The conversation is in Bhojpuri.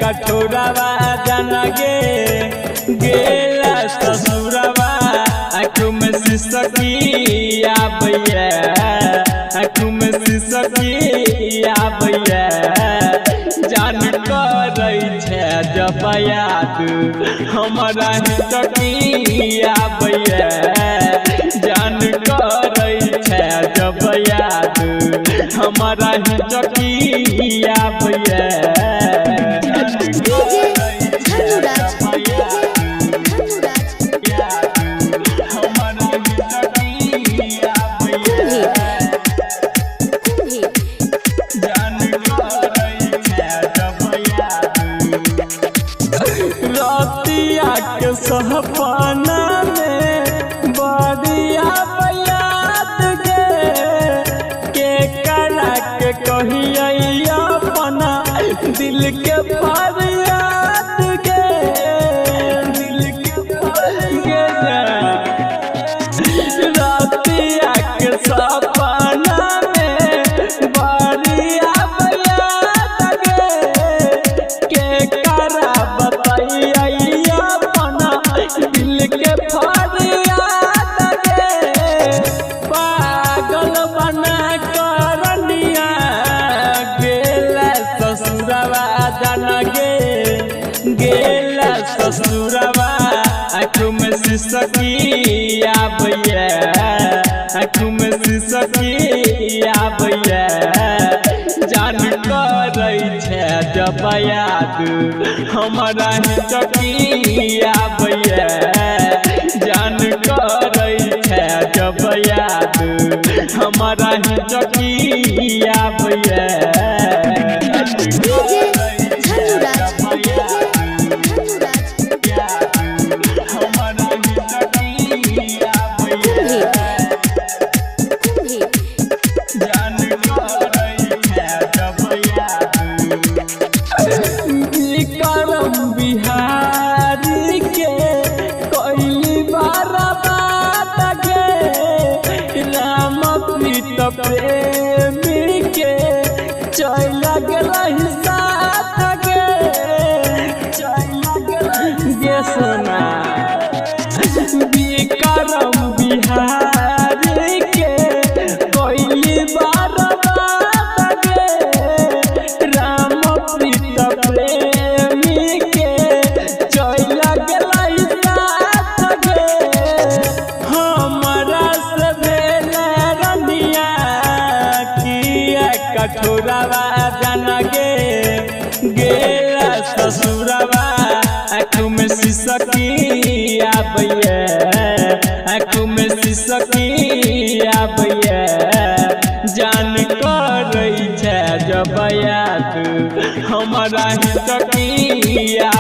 कठोरवा जनगे गेला ससुरवा आँखों में सिसकिया भैया आँखों में सिसकिया भैया जान करे छे जब याद हमारा हिचकिया भैया जान करे छे जब याद हमारा हिचकिया भैया सपना में बड़िया बयात के करा के कहिए अपना दिल के फरियाद के दिल के रातिया के सपना में बड़िया बयात के करा बताइए दिल के फरियाद के पागल बना करनिया गेला ससुरवा जनगे गेला ससुरवा आँखों में सिसकिया भैया आँखों में सिसकिया भैया जान करे छे जब याद हमारा हिचकिया भैया जान करे छे जब याद हमारा हिचकिया भैया बिहारी के कोई बार बात के राम प्रीत प्रेमी के चल गई साथ के सोना विक्रम बिहारी के कोई बार बात के राम प्रीत प्रेमी के चल गई साथ हमारा से भेले रनिया किया कठोरवा जनगे गेला ससुरवा आँखों में सिसकिया भैया आँखों में सिसकिया भैया जान करे छे जब याद हमारा हिचकिया